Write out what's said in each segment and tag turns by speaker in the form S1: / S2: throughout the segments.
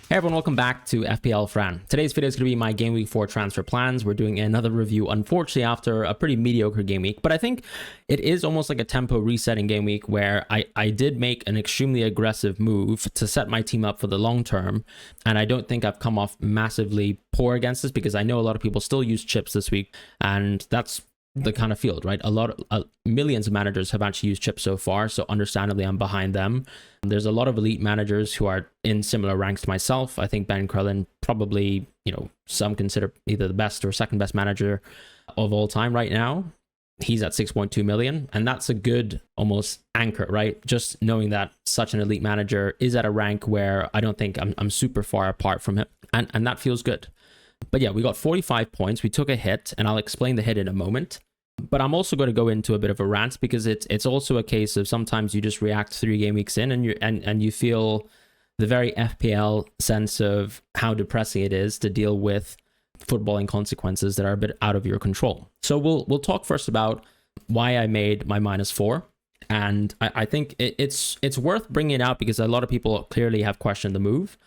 S1: Hey everyone, welcome back to FPL Fran. Today's video is going to be my Game Week 4 transfer plans. We're doing another review, unfortunately, after a pretty mediocre game week. But I think it is almost like a tempo reset in game week where I did make an extremely aggressive move to set my team up for the long term. And I don't think I've come off massively poor against this because I know a lot of people still use chips this week. And that's the kind of field, right? Millions of managers have actually used chips so far, so understandably I'm behind them. There's a lot of elite managers who are in similar ranks to myself. I think Ben Krellin probably, some consider either the best or second best manager of all time right now. He's at 6.2 million, and that's a good almost anchor, right? Just knowing that such an elite manager is at a rank where I don't think I'm super far apart from him, and that feels good. But yeah, we got 45 points. We took a hit, and I'll explain the hit in a moment. But I'm also going to go into a bit of a rant because it's also a case of sometimes you just react 3 game weeks in and you feel the very FPL sense of how depressing it is to deal with footballing consequences that are a bit out of your control. So we'll talk first about why I made my -4. And I think it's worth bringing it out because a lot of people clearly have questioned the move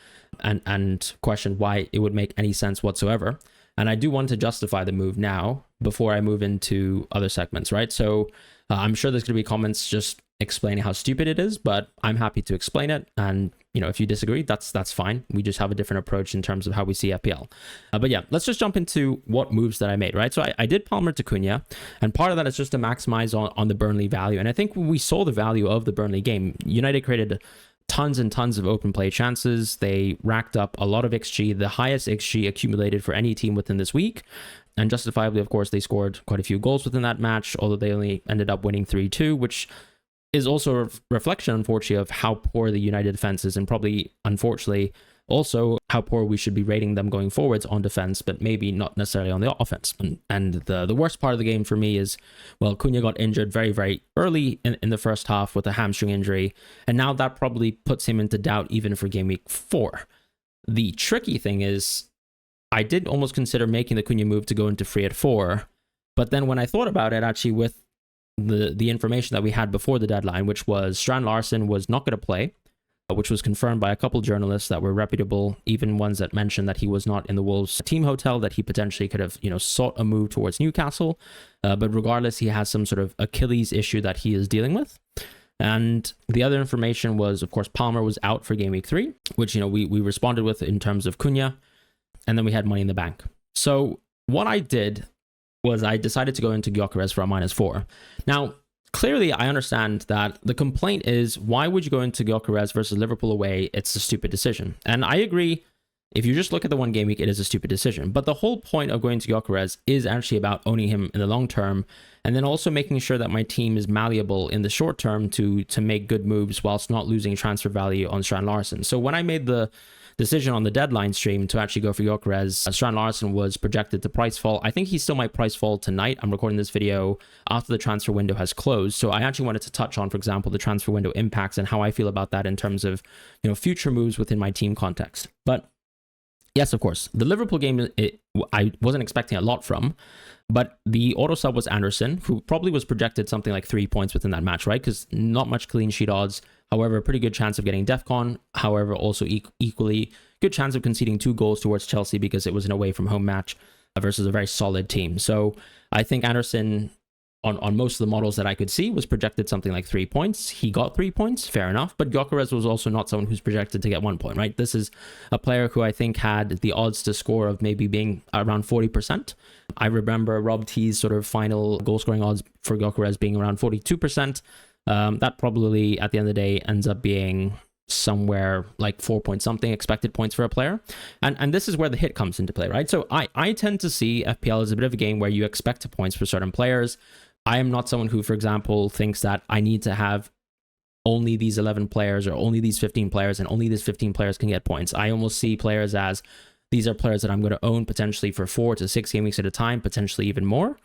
S1: and questioned why it would make any sense whatsoever. And I do want to justify the move now before I move into other segments, right? So I'm sure there's going to be comments just explaining how stupid it is, but I'm happy to explain it. And, if you disagree, that's fine. We just have a different approach in terms of how we see FPL. But yeah, let's just jump into what moves that I made, right? So I did Palmer to CUNHA, and part of that is just to maximize on the Burnley value. And I think we saw the value of the Burnley game. United created tons and tons of open play chances. They racked up a lot of XG, the highest XG accumulated for any team within this week. And justifiably, of course, they scored quite a few goals within that match, although they only ended up winning 3-2, which is also a reflection, unfortunately, of how poor the United defense is, and probably, unfortunately, also how poor we should be rating them going forwards on defense, but maybe not necessarily on the offense. And the worst part of the game for me is, well, CUNHA got injured very, very early in the first half with a hamstring injury, and now that probably puts him into doubt even for game week 4. The tricky thing is, I did almost consider making the CUNHA move to go into free at 4, but then when I thought about it, actually with the information that we had before the deadline, which was Strand Larsen was not going to play, which was confirmed by a couple journalists that were reputable, even ones that mentioned that he was not in the Wolves team hotel, that he potentially could have, sought a move towards Newcastle. But regardless, he has some sort of Achilles issue that he is dealing with. And the other information was, of course, Palmer was out for game week 3, which, we responded with in terms of CUNHA. And then we had money in the bank. So what I did was I decided to go into GW3 for a -4. Now, clearly, I understand that the complaint is, why would you go into GW3 versus Liverpool away? It's a stupid decision. And I agree, if you just look at the one game week, it is a stupid decision. But the whole point of going to GW3 is actually about owning him in the long term, and then also making sure that my team is malleable in the short term to make good moves whilst not losing transfer value on Strand Larsen. So when I made the decision on the deadline stream to actually go for GW3, Strand Larsen was projected to price fall. I think he still might price fall tonight. I'm recording this video after the transfer window has closed. So I actually wanted to touch on, for example, the transfer window impacts and how I feel about that in terms of, future moves within my team context. But yes, of course, the Liverpool game, I wasn't expecting a lot from, but the auto sub was Anderson, who probably was projected something like 3 points within that match, right? Because not much clean sheet odds. However, a pretty good chance of getting DEFCON. However, also equally good chance of conceding 2 goals towards Chelsea because it was an away from home match versus a very solid team. So I think Anderson, on most of the models that I could see, was projected something like 3 points. He got 3 points, fair enough. But GW3 was also not someone who's projected to get 1 point, right? This is a player who I think had the odds to score of maybe being around 40%. I remember Rob T's sort of final goal scoring odds for GW3 being around 42%. That probably at the end of the day ends up being somewhere like 4 point something expected points for a player. And this is where the hit comes into play, right? So I tend to see FPL as a bit of a game where you expect points for certain players. I am not someone who, for example, thinks that I need to have only these 11 players or only these 15 players and only these 15 players can get points. I almost see players as these are players that I'm going to own potentially for 4 to 6 game weeks at a time, potentially even more.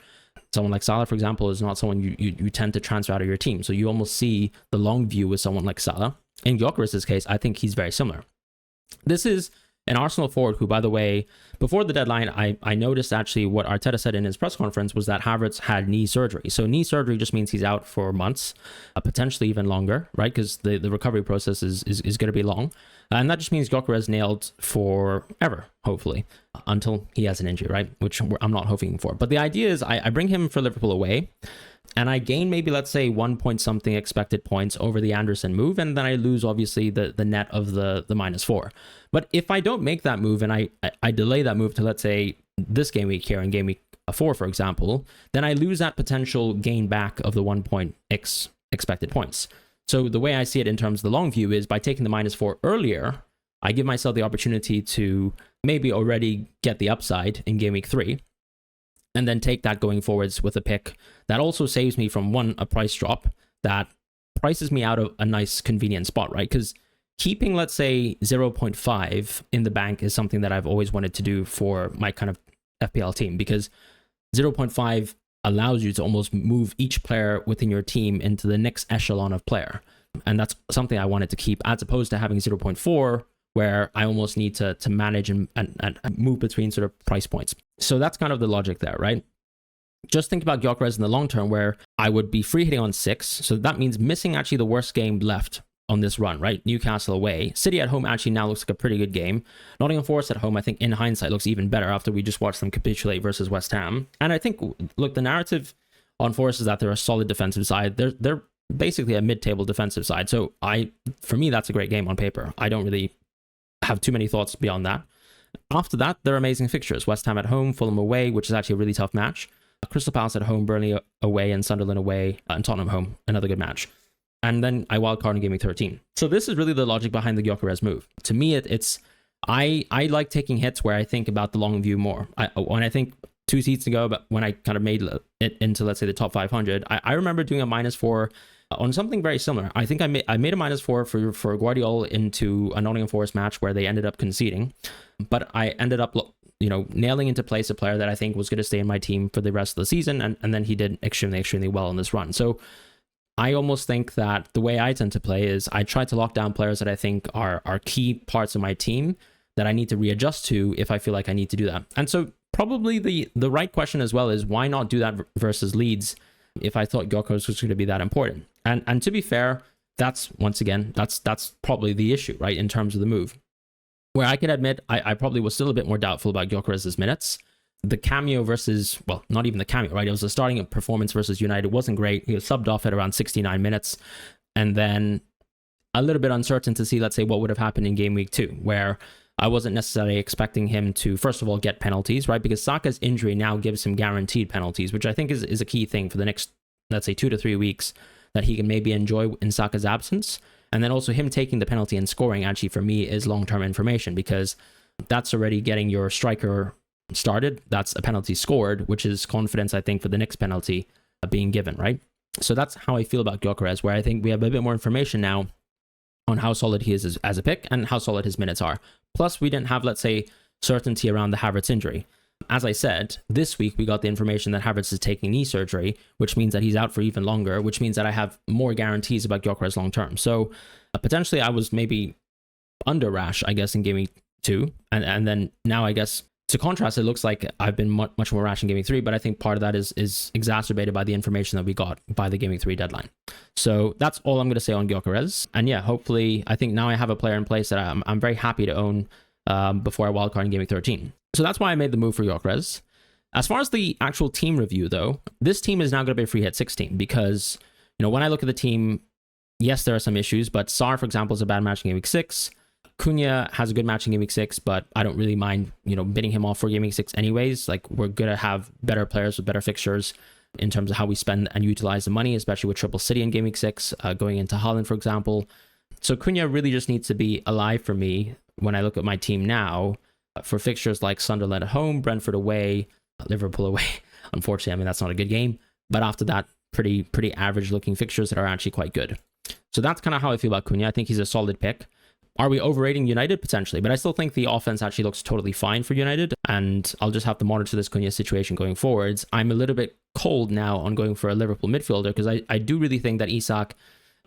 S1: Someone like Salah, for example, is not someone you tend to transfer out of your team. So you almost see the long view with someone like Salah. In GW3's case, I think he's very similar. This is an Arsenal forward who, by the way, before the deadline, I noticed actually what Arteta said in his press conference was that Havertz had knee surgery. So knee surgery just means he's out for months, potentially even longer, right? Because the recovery process is going to be long. And that just means Gyökeres nailed forever, hopefully, until he has an injury, right? Which I'm not hoping for. But the idea is I bring him for Liverpool away, and I gain maybe, let's say, 1 point something expected points over the Anderson move, and then I lose, obviously, the net of the -4. But if I don't make that move and I delay that move to, let's say, this game week here in game week 4, for example, then I lose that potential gain back of the 1 point expected points. So the way I see it in terms of the long view is by taking the -4 earlier, I give myself the opportunity to maybe already get the upside in game week 3, and then take that going forwards with a pick that also saves me from a price drop that prices me out of a nice convenient spot, right? Because keeping, let's say, 0.5 in the bank is something that I've always wanted to do for my kind of FPL team, because 0.5 allows you to almost move each player within your team into the next echelon of player. And that's something I wanted to keep, as opposed to having 0.4, where I almost need to manage and move between sort of price points. So that's kind of the logic there, right? Just think about Gyökeres in the long term, where I would be free hitting on 6. So that means missing actually the worst game left on this run, right? Newcastle away. City at home actually now looks like a pretty good game. Nottingham Forest at home, I think in hindsight, looks even better after we just watched them capitulate versus West Ham. And I think, look, the narrative on Forest is that they're a solid defensive side. They're basically a mid-table defensive side. So for me, that's a great game on paper. I don't really have too many thoughts beyond that. After that, they're amazing fixtures. West Ham at home, Fulham away, which is actually a really tough match. Crystal Palace at home, Burnley away, and Sunderland away, and Tottenham home, another good match. And then I wildcard in game week 13. So this is really the logic behind the Gyökeres move. To me, I like taking hits where I think about the long view more. When I think 2 seasons ago, but when I kind of made it into, let's say, the top 500, I remember doing a -4 on something very similar. I think I made a -4 for Guardiola into a Nottingham Forest match where they ended up conceding, but I ended up nailing into place a player that I think was going to stay in my team for the rest of the season, and then he did extremely well in this run. So I almost think that the way I tend to play is I try to lock down players that I think are key parts of my team that I need to readjust to if I feel like I need to do that. And so probably the right question as well is, why not do that versus Leeds if I thought Gyökeres was going to be that important? And to be fair, that's probably the issue, right, in terms of the move. Where I can admit I probably was still a bit more doubtful about Gyökeres' minutes. The cameo versus, well, not even the cameo, right? It was a starting performance versus United. It wasn't great. He was subbed off at around 69 minutes. And then a little bit uncertain to see, let's say, what would have happened in game week 2, where I wasn't necessarily expecting him to, first of all, get penalties, right? Because Saka's injury now gives him guaranteed penalties, which I think is a key thing for the next, let's say, 2 to 3 weeks that he can maybe enjoy in Saka's absence. And then also him taking the penalty and scoring, actually, for me, is long-term information, because that's already getting your striker started. That's a penalty scored, which is confidence, I think, for the next penalty being given, right? So that's how I feel about Gyökeres, where I think we have a bit more information now on how solid he is as a pick and how solid his minutes are. Plus, we didn't have, let's say, certainty around the Havertz injury. As I said, this week we got the information that Havertz is taking knee surgery, which means that he's out for even longer, which means that I have more guarantees about Gyökeres long term. So potentially I was maybe under rash, I guess, in game week 2. And then now, I guess, to contrast, it looks like I've been much more rash in game week 3, but I think part of that is exacerbated by the information that we got by the game week 3 deadline. So that's all I'm going to say on Gyökeres. And yeah, hopefully, I think now I have a player in place that I'm very happy to own before I wildcard in game week 13. So that's why I made the move for Gyökeres. As far as the actual team review, though, this team is now going to be a free hit 16, because, when I look at the team, yes, there are some issues, but Sarr, for example, is a bad match in game week 6. CUNHA has a good match in game week 6, but I don't really mind, bidding him off for game week 6 anyways. Like, we're going to have better players with better fixtures in terms of how we spend and utilize the money, especially with Triple City in game week 6, going into Haaland, for example. So CUNHA really just needs to be alive for me when I look at my team now for fixtures like Sunderland at home, Brentford away, Liverpool away. Unfortunately, I mean, that's not a good game. But after that, pretty average looking fixtures that are actually quite good. So that's kind of how I feel about CUNHA. I think he's a solid pick. Are we overrating United? Potentially, but I still think the offense actually looks totally fine for United, and I'll just have to monitor this CUNHA situation going forwards. I'm a little bit cold now on going for a Liverpool midfielder, because I do really think that Isak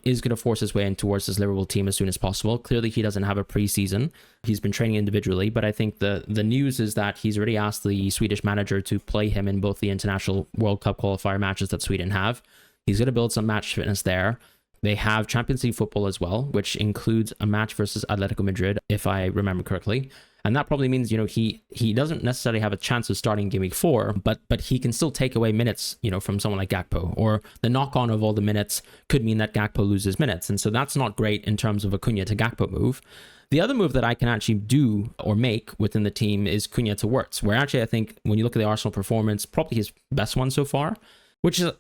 S1: is going to force his way in towards this Liverpool team as soon as possible. Clearly, he doesn't have a preseason. He's been training individually, but I think the news is that he's already asked the Swedish manager to play him in both the international World Cup qualifier matches that Sweden have. He's going to build some match fitness there. They have Champions League football as well, which includes a match versus Atletico Madrid, if I remember correctly. And that probably means, he doesn't necessarily have a chance of starting Game Week 4, but he can still take away minutes, from someone like Gakpo, or the knock-on of all the minutes could mean that Gakpo loses minutes. And so that's not great in terms of a CUNHA to Gakpo move. The other move that I can actually do or make within the team is CUNHA to Wirtz, where actually I think when you look at the Arsenal performance, probably his best one so far, which is,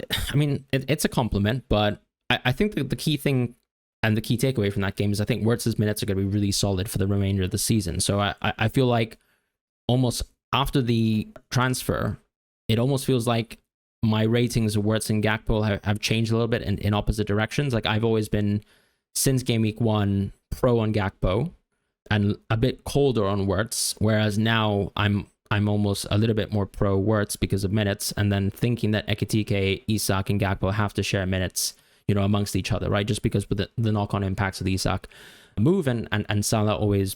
S1: it's a compliment, but I think that the key thing and the key takeaway from that game is I think Wirtz's minutes are going to be really solid for the remainder of the season. So I feel like almost after the transfer, it almost feels like my ratings of Wirtz and Gakpo have changed a little bit in opposite directions. Like I've always been, since Game Week 1, pro on Gakpo and a bit colder on Wirtz, whereas now I'm almost a little bit more pro Wirtz because of minutes, and then thinking that Ekitike, Isak, and Gakpo have to share minutes amongst each other, right? Just because with the knock-on impacts of the Isak move and Salah always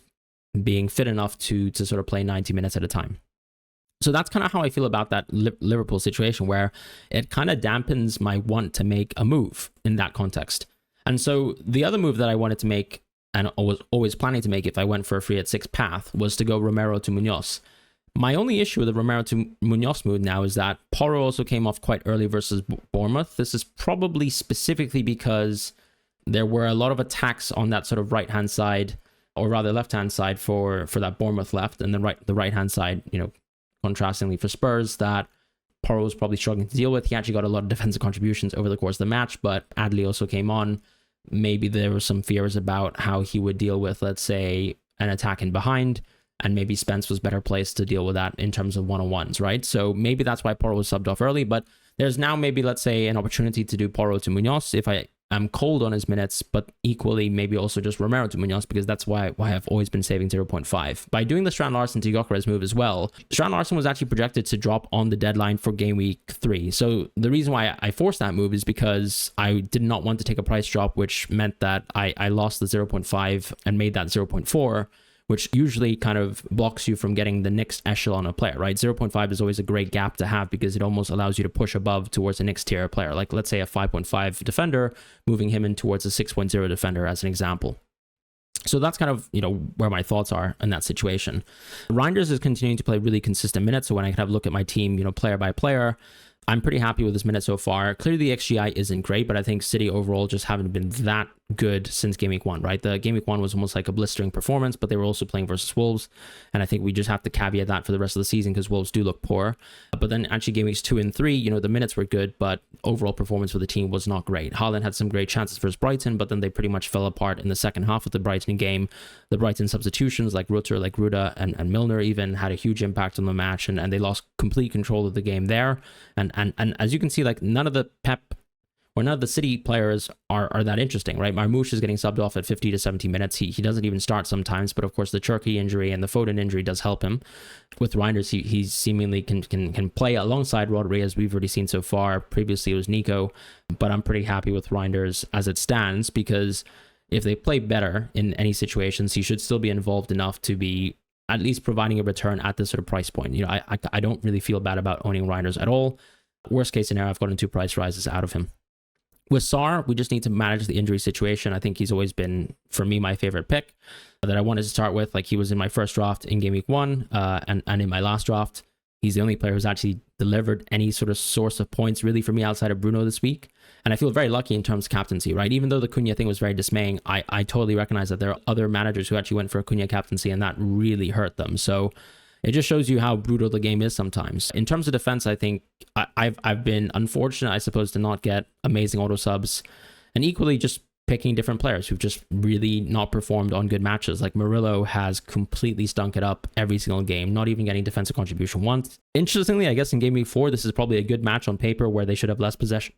S1: being fit enough to sort of play 90 minutes at a time. So that's kind of how I feel about that Liverpool situation, where it kind of dampens my want to make a move in that context. And so the other move that I wanted to make, and I was always planning to make if I went for a free at 6 path, was to go Romero to Munoz. My only issue with the Romero to Munoz move now is that Porro also came off quite early versus Bournemouth. This is probably specifically because there were a lot of attacks on that sort of right-hand side, or rather left-hand side for that Bournemouth left, and the right-hand side, contrastingly for Spurs, that Porro was probably struggling to deal with. He actually got a lot of defensive contributions over the course of the match, but Adley also came on. Maybe there were some fears about how he would deal with, let's say, an attack in behind, and maybe Spence was better placed to deal with that in terms of one-on-ones, right? So maybe that's why Porro was subbed off early, but there's now maybe, let's say, an opportunity to do Porro to Munoz if I am cold on his minutes, but equally maybe also just Romero to Munoz, because that's why I've always been saving 0.5. By doing the Strand Larsen to Gyökeres move as well, Strand Larsen was actually projected to drop on the deadline for Game Week 3. So the reason why I forced that move is because I did not want to take a price drop, which meant that I lost the 0.5 and made that 0.4, which usually kind of blocks you from getting the next echelon of player, right? 0.5 is always a great gap to have because it almost allows you to push above towards the next tier player. Like let's say a 5.5 defender, moving him in towards a 6.0 defender as an example. So that's kind of, where my thoughts are in that situation. Reinders is continuing to play really consistent minutes. So when I have a look at my team, player by player, I'm pretty happy with this minute so far. Clearly the XGI isn't great, but I think City overall just haven't been that good since Game Week 1, right? The Game Week 1 was almost like a blistering performance, but they were also playing versus Wolves. And I think we just have to caveat that for the rest of the season because Wolves do look poor. But then actually Game Weeks 2 and 3, the minutes were good, but overall performance for the team was not great. Haaland had some great chances versus Brighton, but then they pretty much fell apart in the second half of the Brighton game. The Brighton substitutions like Rutter, like Ruda, and Milner even had a huge impact on the match, and they lost complete control of the game there. And as you can see, like none of the City players are that interesting, right? Marmoush is getting subbed off at 50 to 70 minutes. He doesn't even start sometimes, but of course the Cherki injury and the Foden injury does help him. With Reinders, he seemingly can play alongside Rodri, as we've already seen so far. Previously it was Nico, but I'm pretty happy with Reinders as it stands, because if they play better in any situations, he should still be involved enough to be at least providing a return at this sort of price point. I don't really feel bad about owning Reinders at all. Worst case scenario, I've gotten 2 price rises out of him. With Sarr, we just need to manage the injury situation. I think he's always been, for me, my favorite pick that I wanted to start with. Like he was in my first draft in Game Week 1 and in my last draft. He's the only player who's actually delivered any sort of source of points really for me outside of Bruno this week. And I feel very lucky in terms of captaincy, right? Even though the CUNHA thing was very dismaying, I totally recognize that there are other managers who actually went for a CUNHA captaincy and that really hurt them. So it just shows you how brutal the game is sometimes. In terms of defense, I think I've been unfortunate, I suppose, to not get amazing auto subs, and equally just picking different players who've just really not performed on good matches. Like Murillo has completely stunk it up every single game, not even getting defensive contribution once. Interestingly, I guess in Game Week 4, this is probably a good match on paper where they should have less possession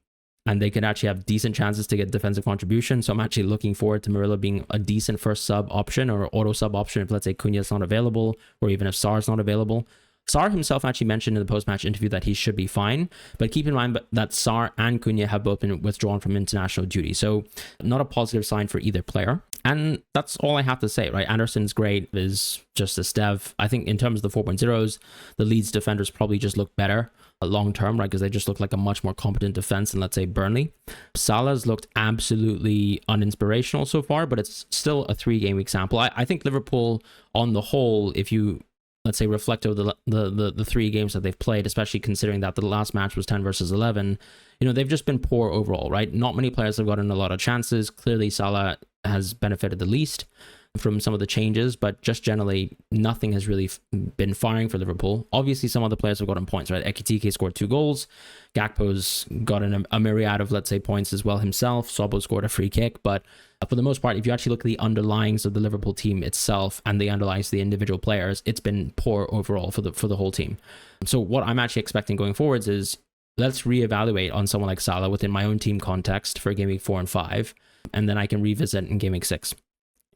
S1: and they could actually have decent chances to get defensive contribution. So I'm actually looking forward to Murillo being a decent first sub option or auto sub option if, let's say, CUNHA is not available, or even if Sarr is not available. Sarr himself actually mentioned in the post-match interview that he should be fine, but keep in mind that Sarr and CUNHA have both been withdrawn from international duty, so not a positive sign for either player. And that's all I have to say, right? Anderson's great, is just a Stev. I think in terms of the 4.0s, the Leeds defenders probably just look better long term, right? Because they just look like a much more competent defense than, let's say, Burnley. Salah's looked absolutely uninspirational so far, but it's still a 3-game week sample. I think Liverpool on the whole, if you, let's say, reflect over the 3 games that they've played, especially considering that the last match was 10 versus 11, they've just been poor overall, right? Not many players have gotten a lot of chances. Clearly, Salah has benefited the least from some of the changes, but just generally, nothing has really been firing for Liverpool. Obviously, some other players have gotten points, right? Ekitike scored 2 goals. Gakpo's gotten a myriad of, let's say, points as well himself. Sobo scored a free kick, but for the most part, if you actually look at the underlyings of the Liverpool team itself and the underlyings of the individual players, it's been poor overall for the whole team. So what I'm actually expecting going forwards is, let's reevaluate on someone like Salah within my own team context for Game Week 4 and 5, and then I can revisit in Game Week 6.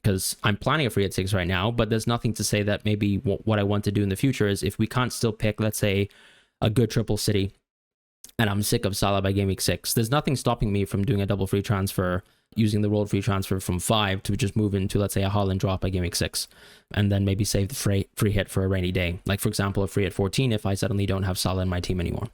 S1: Because I'm planning a free at 6 right now, but there's nothing to say that maybe what I want to do in the future is, if we can't still pick, let's say, a good triple city, and I'm sick of Salah by Game Week 6, there's nothing stopping me from doing a double free transfer, using the rolled free transfer from 5 to just move into, let's say, a Haaland drop by Game Week 6, and then maybe save the free hit for a rainy day. Like, for example, a free at 14 if I suddenly don't have Salah in my team anymore.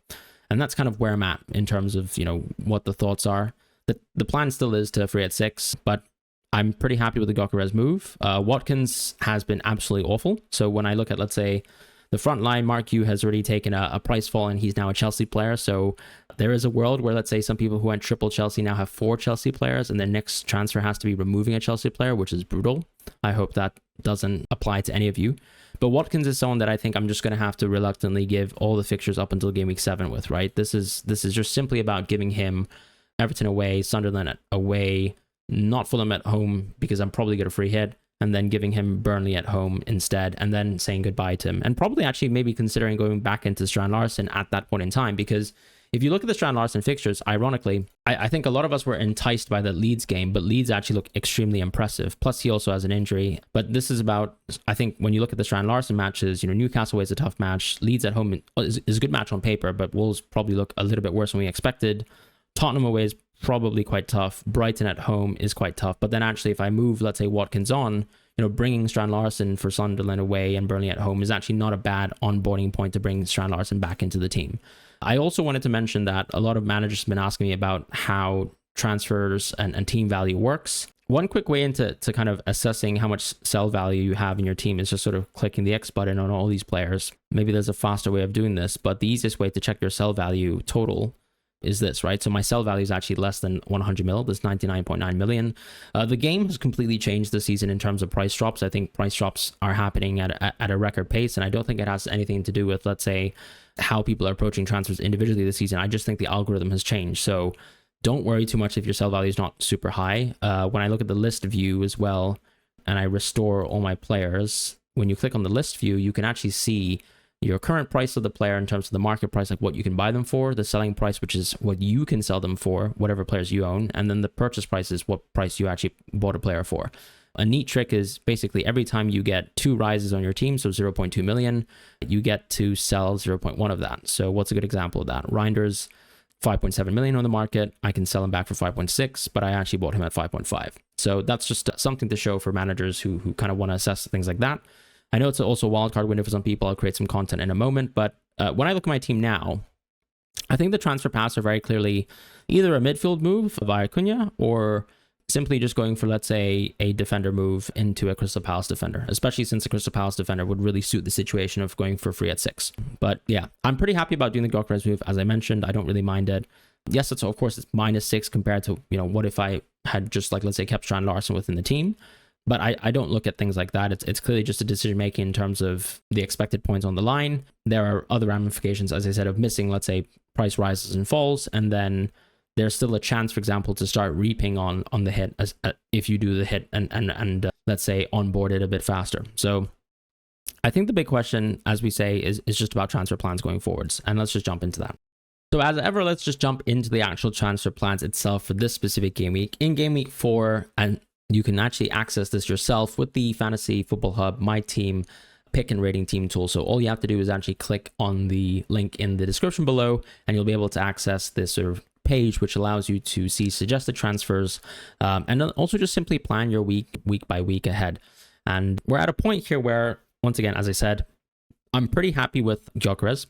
S1: And that's kind of where I'm at in terms of, what the thoughts are. The plan still is to free at 6, but I'm pretty happy with the Gyökeres move. Watkins has been absolutely awful. So when I look at, let's say, the front line, Mark Yu has already taken a price fall, and he's now a Chelsea player. So there is a world where, let's say, some people who went triple Chelsea now have 4 Chelsea players, and their next transfer has to be removing a Chelsea player, which is brutal. I hope that doesn't apply to any of you. But Watkins is someone that I think I'm just going to have to reluctantly give all the fixtures up until Game Week 7 with, right? This is just simply about giving him Everton away, Sunderland away, not Fulham at home, because I'm probably going to free hit, and then giving him Burnley at home instead, and then saying goodbye to him, and probably actually maybe considering going back into Strand Larsen at that point in time. Because if you look at the Strand Larsen fixtures, ironically, I think a lot of us were enticed by the Leeds game, but Leeds actually look extremely impressive. Plus, he also has an injury. But this is about, I think, when you look at the Strand Larsen matches, Newcastle away is a tough match. Leeds at home is a good match on paper, but Wolves probably look a little bit worse than we expected. Tottenham away is probably quite tough. Brighton at home is quite tough. But then actually, if I move, let's say, Watkins on, bringing Strand Larsen for Sunderland away and Burnley at home is actually not a bad onboarding point to bring Strand Larsen back into the team. I also wanted to mention that a lot of managers have been asking me about how transfers and team value works. One quick way into kind of assessing how much sell value you have in your team is just sort of clicking the X button on all these players. Maybe there's a faster way of doing this, but the easiest way to check your sell value total is this, right? So my sell value is actually less than 100 mil. There's 99.9 million. The game has completely changed this season in terms of price drops. I think price drops are happening at a record pace, and I don't think it has anything to do with, let's say, how people are approaching transfers individually this season. I just think the algorithm has changed. So don't worry too much if your sell value is not super high. When I look at the list view as well, and I restore all my players, when you click on the list view, you can actually see your current price of the player in terms of the market price, like what you can buy them for, the selling price, which is what you can sell them for, whatever players you own, and then the purchase price is what price you actually bought a player for. A neat trick is basically every time you get 2 rises on your team, so 0.2 million, you get to sell 0.1 of that. So what's a good example of that? Reinders, 5.7 million on the market. I can sell him back for 5.6, but I actually bought him at 5.5. So that's just something to show for managers who kind of want to assess things like that. I know it's also a wildcard window for some people. I'll create some content in a moment, but when I look at my team now, I think the transfer paths are very clearly either a midfield move via CUNHA or simply just going for, let's say, a defender move into a Crystal Palace defender, especially since the Crystal Palace defender would really suit the situation of going for free at 6. But yeah, I'm pretty happy about doing the Gyökeres move. As I mentioned, I don't really mind it. Yes, it's of course it's -6 compared to, what if I had just, like, let's say, kept Strand Larsen within the team. But I don't look at things like that. It's clearly just a decision making in terms of the expected points on the line. There are other ramifications, as I said, of missing, let's say, price rises and falls, and then there's still a chance, for example, to start reaping on the hit if you do the hit and let's say onboard it a bit faster. So I think the big question, as we say, is just about transfer plans going forwards, and let's just jump into that. So as ever, let's just jump into the actual transfer plans itself for this specific game week. In Game Week 4, and you can actually access this yourself with the Fantasy Football Hub My Team pick and rating team tool. So all you have to do is actually click on the link in the description below, and you'll be able to access this sort of page, which allows you to see suggested transfers, and then also just simply plan your week by week ahead. And we're at a point here where, once again, as I said, I'm pretty happy with Gyökeres.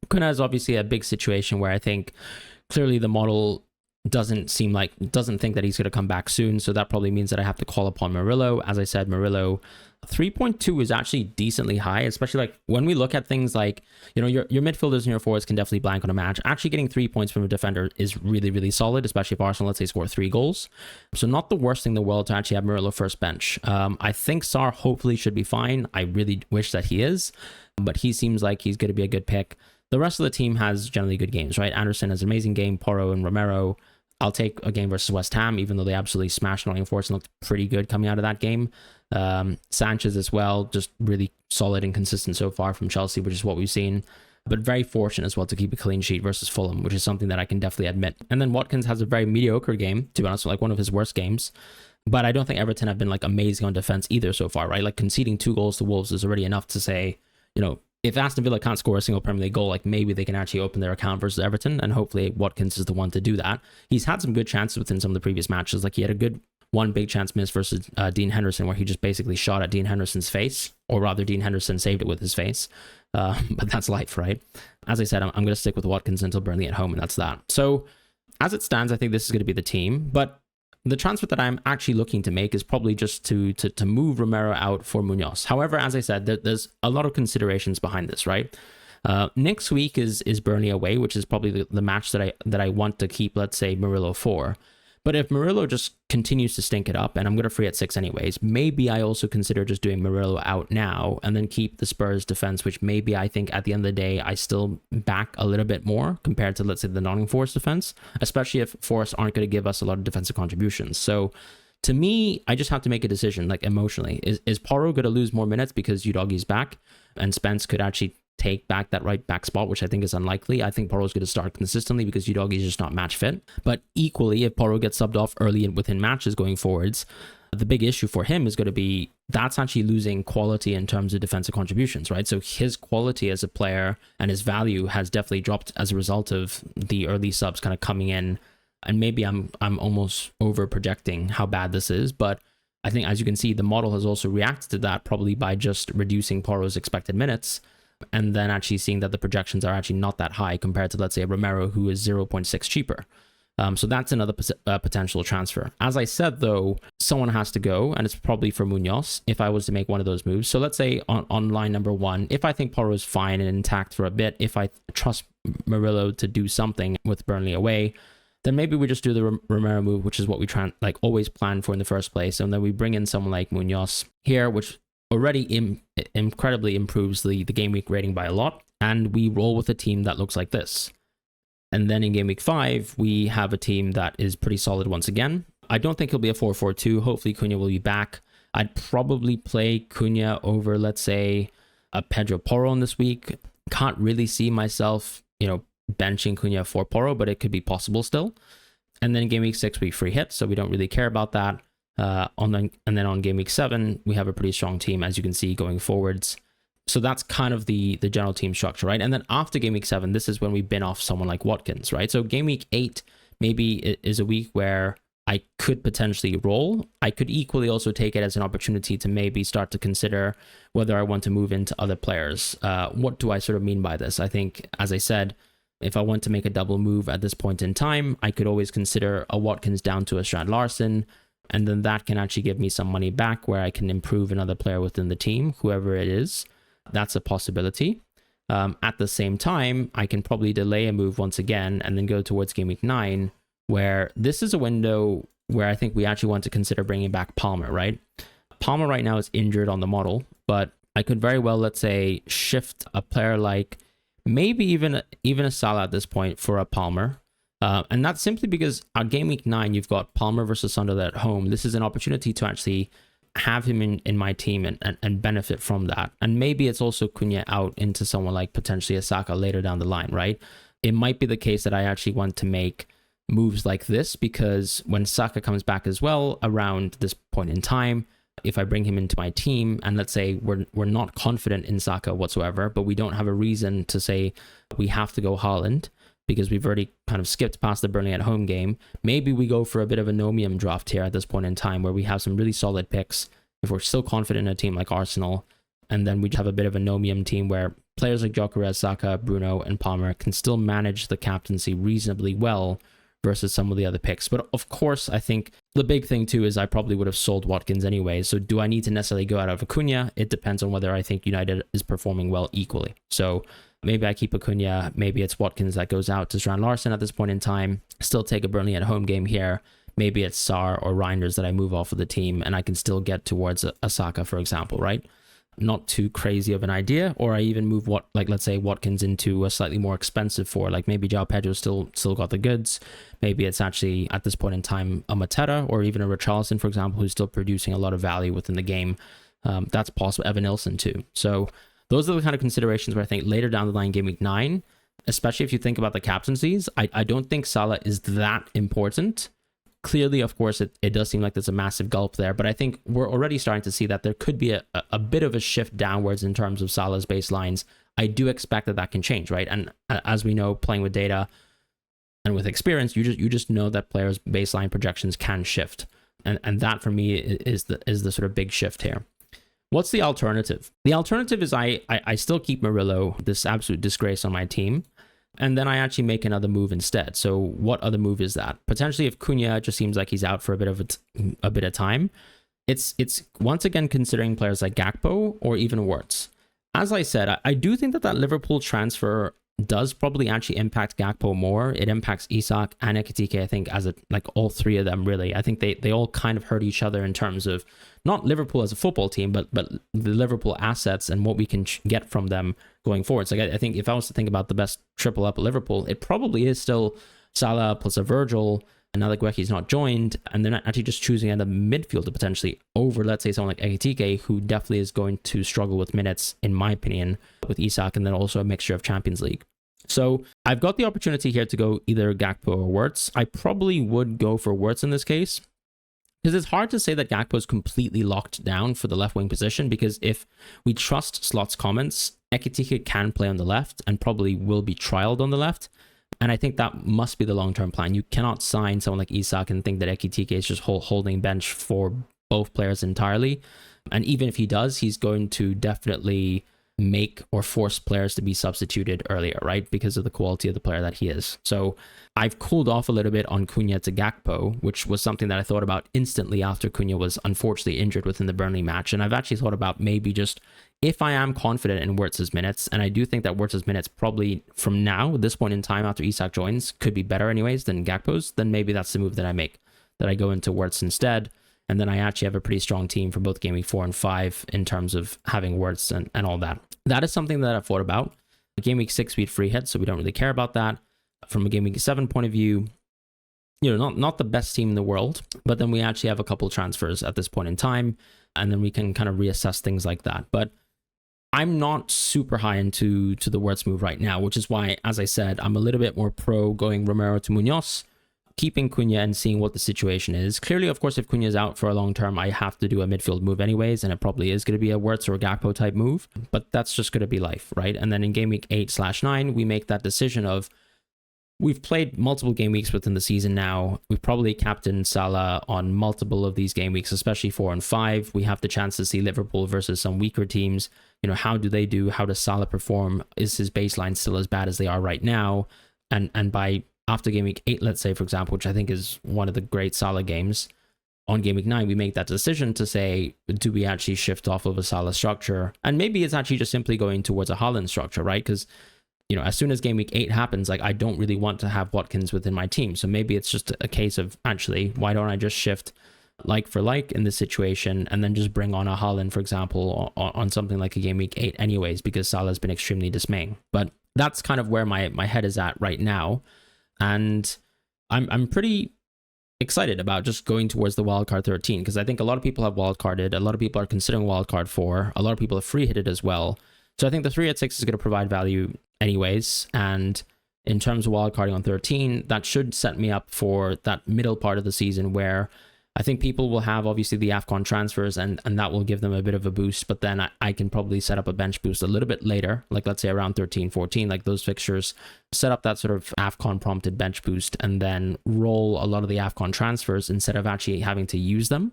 S1: CUNHA is obviously a big situation where I think clearly the model doesn't think that he's going to come back soon. So that probably means that I have to call upon Murillo. As I said, Murillo 3.2 is actually decently high, especially like when we look at things like, you know, your midfielders and your forwards can definitely blank on a match. Actually getting 3 points from a defender is really, really solid, especially if Arsenal, let's say, score 3 goals. So not the worst thing in the world to actually have Murillo first bench. I think Sarr hopefully should be fine. I really wish that he is, but he seems like he's going to be a good pick. The rest of the team has generally good games, right? Anderson has an amazing game, Porro and Romero. I'll take a game versus West Ham, even though they absolutely smashed Nottingham Forest and looked pretty good coming out of that game. Sanchez as well, just really solid and consistent so far from Chelsea, which is what we've seen. But very fortunate as well to keep a clean sheet versus Fulham, which is something that I can definitely admit. And then Watkins has a very mediocre game, to be honest, like one of his worst games. But I don't think Everton have been like amazing on defense either so far, right? Like conceding 2 goals to Wolves is already enough to say, you know, if Aston Villa can't score a single Premier League goal, like maybe they can actually open their account versus Everton, and hopefully Watkins is the one to do that. He's had some good chances within some of the previous matches. Like he had a good one big chance miss versus Dean Henderson, where he just basically shot at Dean Henderson's face, or rather Dean Henderson saved it with his face. But that's life, right? As I said, I'm going to stick with Watkins until Burnley at home, and that's that. So as it stands, I think this is going to be the team, but the transfer that I'm actually looking to make is probably just to move Romero out for Munoz. However, as I said, there's a lot of considerations behind this, right? Next week is Burnley away, which is probably the match that I want to keep, let's say, Murillo for. But if Murillo just continues to stink it up, and I'm going to free at 6 anyways, maybe I also consider just doing Murillo out now and then keep the Spurs defense, which maybe I think at the end of the day, I still back a little bit more compared to, let's say, the Nottingham Forest defense, especially if Forest aren't going to give us a lot of defensive contributions. So to me, I just have to make a decision, like emotionally. Is Porro going to lose more minutes because Udogie's back and Spence could actually take back that right back spot, which I think is unlikely? I think Porro's going to start consistently because Udogie is just not match fit. But equally, if Porro gets subbed off early and within matches going forwards, the big issue for him is going to be that's actually losing quality in terms of defensive contributions, right? So his quality as a player and his value has definitely dropped as a result of the early subs kind of coming in. And maybe I'm almost over projecting how bad this is, but I think, as you can see, the model has also reacted to that, probably by just reducing Porro's expected minutes, and then actually seeing that the projections are actually not that high compared to, let's say, Romero, who is 0.6 cheaper. So that's another potential transfer. As I said, though, someone has to go, and it's probably for Munoz if I was to make one of those moves. So let's say on line number 1, if I think Porro is fine and intact for a bit, if I trust Murillo to do something with Burnley away, then maybe we just do the Romero move, which is what we always plan for in the first place. And then we bring in someone like Munoz here, which already incredibly improves the game week rating by a lot. And we roll with a team that looks like this. And then in game week 5, we have a team that is pretty solid once again. I don't think it'll be a 4-4-2. Hopefully Cunha will be back. I'd probably play Cunha over, let's say, a Pedro Porro in this week. Can't really see myself, benching Cunha for Porro, but it could be possible still. And then game week 6, we free hit, so we don't really care about that. And then on game week 7, we have a pretty strong team, as you can see, going forwards. So that's kind of the general team structure, right? And then after game week 7, this is when we bin off someone like Watkins, right? So game week 8 maybe is a week where I could potentially roll. I could equally also take it as an opportunity to maybe start to consider whether I want to move into other players. What do I sort of mean by this? I think, as I said, if I want to make a double move at this point in time, I could always consider a Watkins down to a Strand Larson, and then that can actually give me some money back where I can improve another player within the team, whoever it is. That's a possibility. At the same time, I can probably delay a move once again and then go towards game week 9, where this is a window where I think we actually want to consider bringing back Palmer, right? Palmer right now is injured on the model, but I could very well, let's say, shift a player like maybe even a Salah at this point for a Palmer. And that's simply because on game week 9, you've got Palmer versus Sunderland at home. This is an opportunity to actually have him in my team and benefit from that. And maybe it's also Cunha out into someone like potentially a Saka later down the line, right? It might be the case that I actually want to make moves like this, because when Saka comes back as well around this point in time, if I bring him into my team, and let's say we're not confident in Saka whatsoever, but we don't have a reason to say we have to go Haaland because we've already kind of skipped past the Burnley at home game, maybe we go for a bit of a nomium draft here at this point in time where we have some really solid picks if we're still confident in a team like Arsenal, and then we have a bit of a nomium team where players like Gyökeres, Saka, Bruno, and Palmer can still manage the captaincy reasonably well versus some of the other picks. But of course, I think the big thing too is I probably would have sold Watkins anyway. So do I need to necessarily go out of Acuna? It depends on whether I think United is performing well equally. So maybe I keep Acuna, maybe it's Watkins that goes out to Strand Larson at this point in time, still take a Burnley at home game here. Maybe it's Sarr or Reinders that I move off of the team and I can still get towards a Saka, for example, right? Not too crazy of an idea. Or I even move let's say Watkins into a slightly more expensive four, like maybe João Pedro still got the goods. Maybe it's actually at this point in time a Mateta or even a Richarlison, for example, who's still producing a lot of value within the game. That's possible. Evan Nilsson too. So those are the kind of considerations where I think later down the line, game week 9, especially if you think about the captaincies, I don't think Salah is that important. Clearly, of course, it does seem like there's a massive gulf there, but I think we're already starting to see that there could be a bit of a shift downwards in terms of Salah's baselines. I do expect that can change, right? And as we know, playing with data and with experience, you just know that players' baseline projections can shift, and that for me is the sort of big shift here. What's the alternative? The alternative is I still keep Murillo, this absolute disgrace on my team. And then I actually make another move instead. So what other move is that? Potentially if Cunha just seems like he's out for a bit of time, it's once again considering players like Gakpo or even Wirtz. As I said, I do think that Liverpool transfer does probably actually impact Gakpo more. It impacts Isak and Ekitike, I think, as all three of them really. I think they all kind of hurt each other in terms of not Liverpool as a football team, but the Liverpool assets and what we can get from them going forward. So I think if I was to think about the best triple up at Liverpool, it probably is still Salah plus a Virgil, and now that Guehi's not joined, and then actually just choosing at the midfielder potentially over, let's say, someone like Ekitike, who definitely is going to struggle with minutes, in my opinion, with Isak, and then also a mixture of Champions League. So I've got the opportunity here to go either Gakpo or Wirtz. I probably would go for Wirtz in this case, because it's hard to say that Gakpo is completely locked down for the left wing position, because if we trust Slot's comments, Ekitike can play on the left and probably will be trialed on the left. And I think that must be the long-term plan. You cannot sign someone like Isak and think that Ekitike is just holding bench for both players entirely. And even if he does, he's going to definitely make or force players to be substituted earlier, right? Because of the quality of the player that he is. So I've cooled off a little bit on Cunha to Gakpo, which was something that I thought about instantly after Cunha was unfortunately injured within the Burnley match. And I've actually thought about maybe just, if I am confident in Wirtz's minutes, and I do think that Wirtz's minutes probably from now, at this point in time after Isak joins, could be better anyways than Gakpo's, then maybe that's the move that I make, that I go into Wirtz instead. And then I actually have a pretty strong team for both Game Week 4 and 5 in terms of having Wirtz and all that. That is something that I've thought about. Game Week 6, we had free hits, so we don't really care about that. From a Game Week 7 point of view, not the best team in the world, but then we actually have a couple transfers at this point in time, and then we can kind of reassess things like that. But I'm not super high into the Wirtz move right now, which is why, as I said, I'm a little bit more pro going Romero to Munoz, keeping Cunha and seeing what the situation is. Clearly, of course, if Cunha is out for a long term, I have to do a midfield move anyways, and it probably is going to be a Wirtz or a Gakpo type move, but that's just going to be life, right? And then in Game Week 8/9, we make that decision of, we've played multiple game weeks within the season now. We've probably captained Salah on multiple of these game weeks, especially 4 and 5. We have the chance to see Liverpool versus some weaker teams. How do they do? How does Salah perform? Is his baseline still as bad as they are right now? And by after Game Week 8, let's say, for example, which I think is one of the great Salah games, on Game Week 9, we make that decision to say, do we actually shift off of a Salah structure? And maybe it's actually just simply going towards a Haaland structure, right? Because as soon as Game Week 8 happens, I don't really want to have Watkins within my team. So maybe it's just a case of, actually, why don't I just shift like for like in this situation and then just bring on a Haaland, for example, on something like a Game Week 8 anyways, because Salah's been extremely dismaying. But that's kind of where my head is at right now. And I'm pretty excited about just going towards the wildcard 13, because I think a lot of people have wildcarded, a lot of people are considering wildcard 4, a lot of people have free hitted as well. So I think the 3 at 6 is going to provide value anyways. And in terms of wildcarding on 13, that should set me up for that middle part of the season where I think people will have obviously the AFCON transfers and that will give them a bit of a boost, but then I can probably set up a bench boost a little bit later, like let's say around 13, 14, like those fixtures, set up that sort of AFCON prompted bench boost and then roll a lot of the AFCON transfers instead of actually having to use them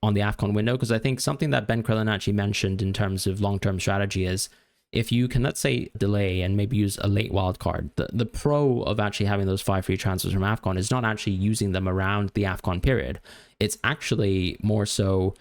S1: on the AFCON window. Because I think something that Ben Krillin actually mentioned in terms of long-term strategy is if you can, let's say, delay and maybe use a late wild card, the pro of actually having those 5 free transfers from AFCON is not actually using them around the AFCON period. It's actually more so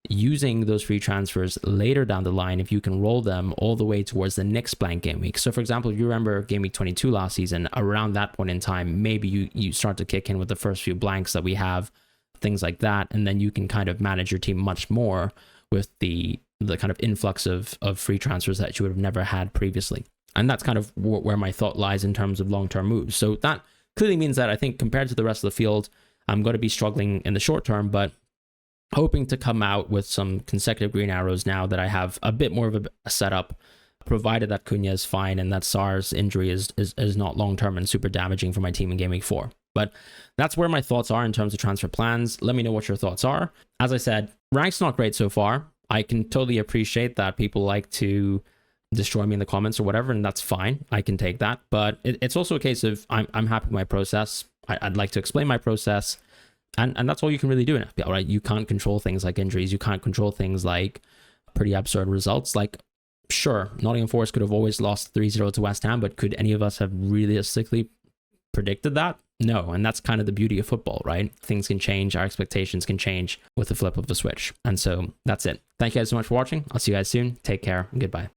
S1: using those free transfers later down the line if you can roll them all the way towards the next blank game week. So for example, if you remember game week 22 last season, around that point in time, maybe you start to kick in with the first few blanks that we have, things like that, and then you can kind of manage your team much more with the kind of influx of free transfers that you would have never had previously. And that's kind of where my thought lies in terms of long-term moves. So that clearly means that I think compared to the rest of the field, I'm going to be struggling in the short term, but hoping to come out with some consecutive green arrows now that I have a bit more of a setup, provided that CUNHA is fine and that SAR's injury is not long-term and super damaging for my team in Game Week 4. But that's where my thoughts are in terms of transfer plans. Let me know what your thoughts are. As I said, rank's not great so far. I can totally appreciate that people like to destroy me in the comments or whatever, and that's fine. I can take that. But it's also a case of I'm happy with my process. I'd like to explain my process. And that's all you can really do in FPL, right? You can't control things like injuries. You can't control things like pretty absurd results. Like, sure, Nottingham Forest could have always lost 3-0 to West Ham, but could any of us have realistically predicted that? No, and that's kind of the beauty of football, right? Things can change, our expectations can change with the flip of the switch. And so that's it. Thank you guys so much for watching. I'll see you guys soon. Take care and goodbye.